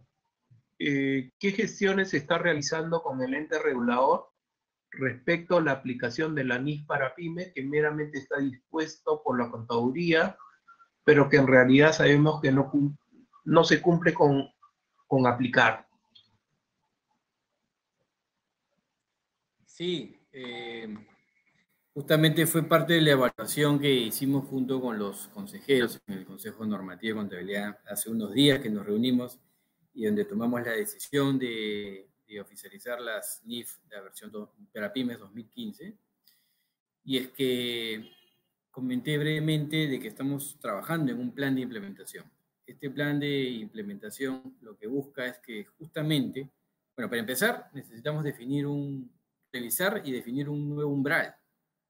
¿qué gestiones se está realizando con el ente regulador respecto a la aplicación de la NIF para pymes, que meramente está dispuesto por la contaduría, pero que en realidad sabemos que no se cumple con aplicar? Sí, justamente fue parte de la evaluación que hicimos junto con los consejeros en el Consejo Normativo de Contabilidad hace unos días que nos reunimos y donde tomamos la decisión de oficializar las NIF, la versión para pymes 2015. Y es que comenté brevemente de que estamos trabajando en un plan de implementación. Este plan de implementación lo que busca es que justamente, bueno, para empezar necesitamos revisar y definir un nuevo umbral,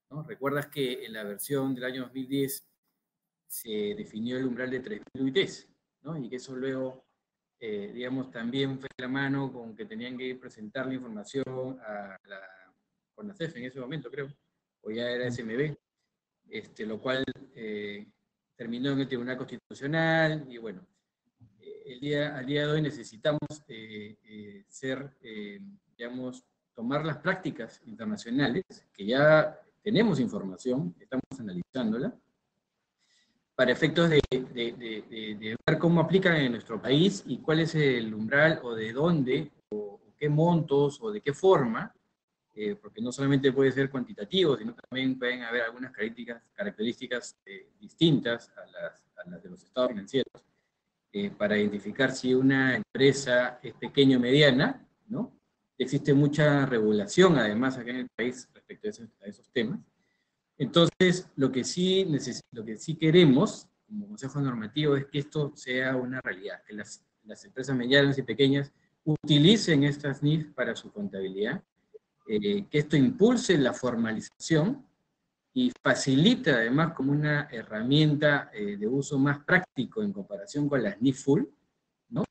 ¿no? Recuerdas que en la versión del año 2010 se definió el umbral de 3.000 UITs, ¿no? Y que eso luego, digamos, también fue de la mano con que tenían que presentar la información a la CONACEF en ese momento, creo, o ya era SMB, lo cual terminó en el Tribunal Constitucional, y bueno, al día de hoy necesitamos digamos, tomar las prácticas internacionales, que ya tenemos información, estamos analizándola, para efectos de ver cómo aplican en nuestro país y cuál es el umbral o de dónde, o qué montos, o de qué forma, porque no solamente puede ser cuantitativo, sino también pueden haber algunas características distintas a las de los estados financieros, para identificar si una empresa es pequeña o mediana, ¿no? Existe mucha regulación, además, acá en el país respecto a esos temas. Entonces, lo que sí queremos, como Consejo Normativo, es que esto sea una realidad, que las empresas medianas y pequeñas utilicen estas NIF para su contabilidad, que esto impulse la formalización y facilita además como una herramienta de uso más práctico en comparación con las NIF Full, ¿no?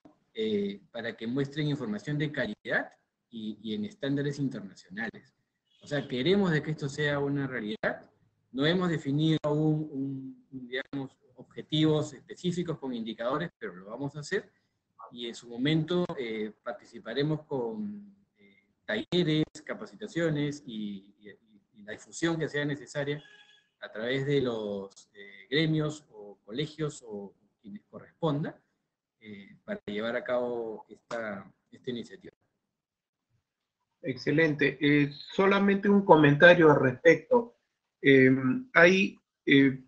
Para que muestren información de calidad y en estándares internacionales. O sea, queremos de que esto sea una realidad. No hemos definido aún, digamos, objetivos específicos con indicadores, pero lo vamos a hacer. Y en su momento participaremos con talleres, capacitaciones y la difusión que sea necesaria a través de los gremios o colegios o quienes corresponda, para llevar a cabo esta iniciativa. Excelente. Solamente un comentario al respecto. Hay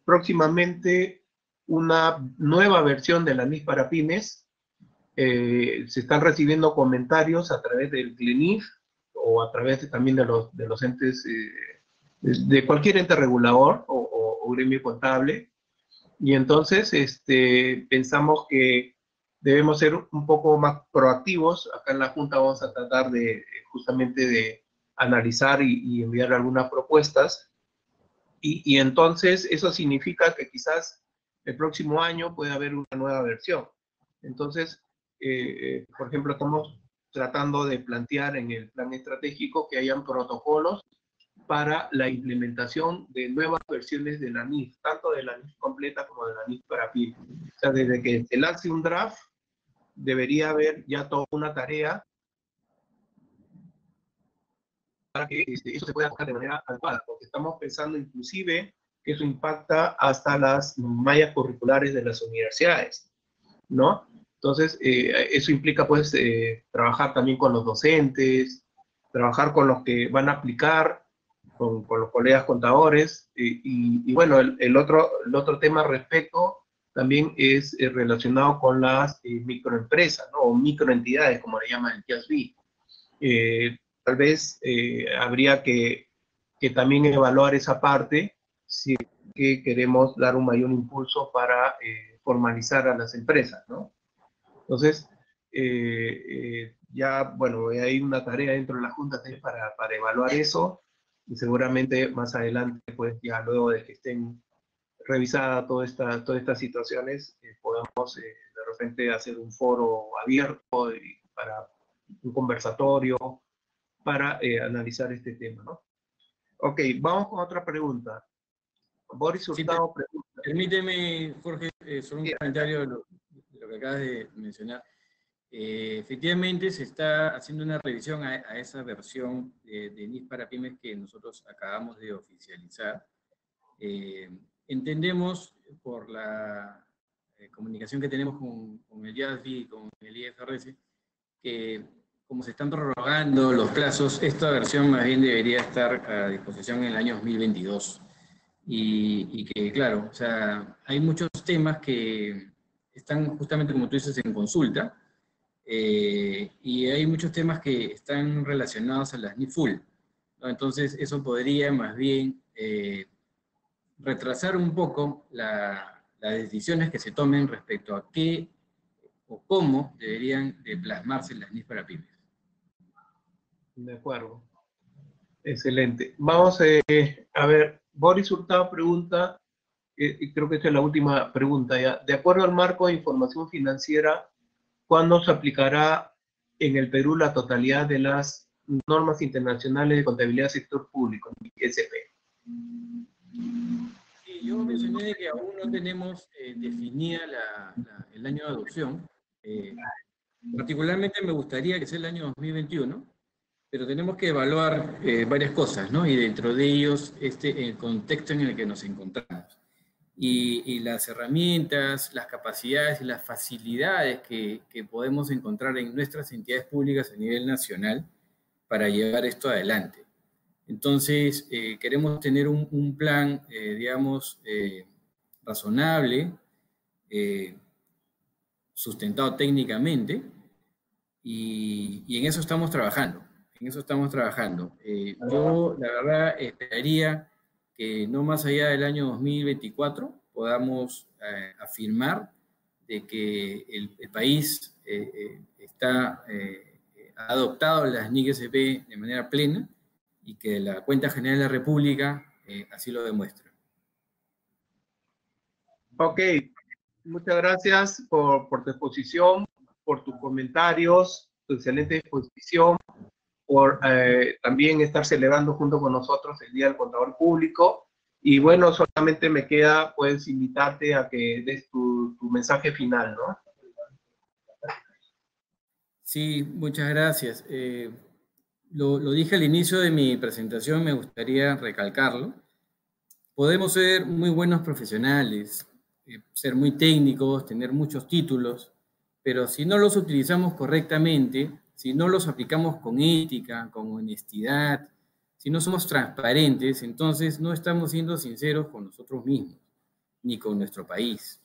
próximamente una nueva versión de la NIF para pymes. Se están recibiendo comentarios a través del CLINIF o a través también de los entes, de cualquier ente regulador o gremio contable. Y entonces pensamos que debemos ser un poco más proactivos. Acá en la Junta vamos a tratar justamente de analizar y enviar algunas propuestas. Y entonces eso significa que quizás el próximo año puede haber una nueva versión. Entonces, por ejemplo, estamos tratando de plantear en el plan estratégico que hayan protocolos para la implementación de nuevas versiones de la NIF, tanto de la NIF completa como de la NIF para pymes. O sea, desde que se lance un draft, debería haber ya toda una tarea para que eso se pueda hacer de manera adecuada, porque estamos pensando inclusive que eso impacta hasta las mallas curriculares de las universidades, ¿no? Entonces, eso implica, pues, trabajar también con los docentes, trabajar con los que van a aplicar, con los colegas contadores, y bueno, el otro tema al respecto también es relacionado con las microempresas, ¿no? O microentidades, como le llaman el TIASB. Tal vez habría que también evaluar esa parte si que queremos dar un mayor impulso para formalizar a las empresas, ¿no? Entonces, ya, bueno, hay una tarea dentro de la Junta para evaluar eso, y seguramente más adelante, pues ya luego de que estén revisadas todas estas situaciones, podamos de repente hacer un foro abierto para un conversatorio para analizar este tema, ¿no? Ok, vamos con otra pregunta. Boris Hurtado pregunta. Permíteme, Jorge, solo un comentario de lo que acabas de mencionar. Efectivamente, se está haciendo una revisión a esa versión de NIF para pymes que nosotros acabamos de oficializar. Entendemos por la comunicación que tenemos con el IASB y con el IFRS que como se están prorrogando los plazos, esta versión más bien debería estar a disposición en el año 2022. Y que, claro, o sea, hay muchos temas que están justamente, como tú dices, en consulta, y hay muchos temas que están relacionados a las NIF full, ¿no? Entonces, eso podría más bien retrasar un poco las decisiones que se tomen respecto a qué o cómo deberían de plasmarse las NIF para pymes. De acuerdo. Excelente. Vamos a ver, Boris Hurtado pregunta, y creo que esta es la última pregunta ya. De acuerdo al marco de información financiera, ¿cuándo se aplicará en el Perú la totalidad de las normas internacionales de contabilidad del sector público, ISP? Sí, yo mencioné que aún no tenemos definida el año de adopción. Particularmente me gustaría que sea el año 2021, pero tenemos que evaluar varias cosas, ¿no? Y dentro de ellos el contexto en el que nos encontramos. Y las herramientas, las capacidades y las facilidades que podemos encontrar en nuestras entidades públicas a nivel nacional para llevar esto adelante. Entonces, queremos tener un plan, digamos, razonable, sustentado técnicamente, y en eso estamos trabajando. En eso estamos trabajando. Yo, la verdad, esperaría que no más allá del año 2024 podamos afirmar de que el país ha adoptado las NIC-SP de manera plena y que la Cuenta General de la República así lo demuestra. Ok, muchas gracias por tu exposición, por tus comentarios, tu excelente exposición, por también estar celebrando junto con nosotros el Día del Contador Público. Y bueno, solamente me queda pues invitarte a que des tu mensaje final, ¿no? Sí, muchas gracias. Lo dije al inicio de mi presentación, me gustaría recalcarlo. Podemos ser muy buenos profesionales, ser muy técnicos, tener muchos títulos, pero si no los utilizamos correctamente, si no los aplicamos con ética, con honestidad, si no somos transparentes, entonces no estamos siendo sinceros con nosotros mismos, ni con nuestro país.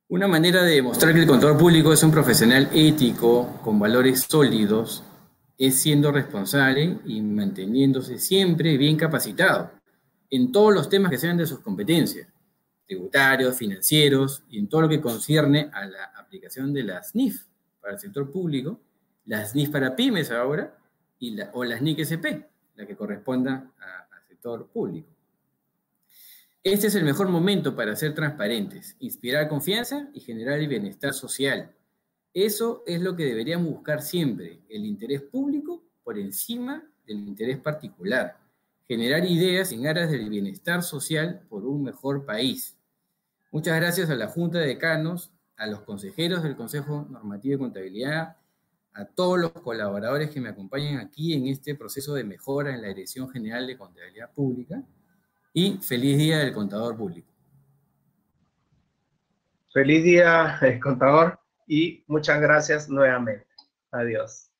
Una manera de demostrar que el contador público es un profesional ético, con valores sólidos, es siendo responsable y manteniéndose siempre bien capacitado en todos los temas que sean de sus competencias, tributarios, financieros, y en todo lo que concierne a la aplicación de las NIF para el sector público, las NIF para pymes ahora, o las NIC-SP, la que corresponda al sector público. Este es el mejor momento para ser transparentes, inspirar confianza y generar el bienestar social. Eso es lo que deberíamos buscar siempre, el interés público por encima del interés particular. Generar ideas en aras del bienestar social por un mejor país. Muchas gracias a la Junta de Decanos, a los consejeros del Consejo Normativo de Contabilidad, a todos los colaboradores que me acompañan aquí en este proceso de mejora en la Dirección General de Contabilidad Pública, y feliz Día del Contador Público. Feliz día, contador, y muchas gracias nuevamente. Adiós.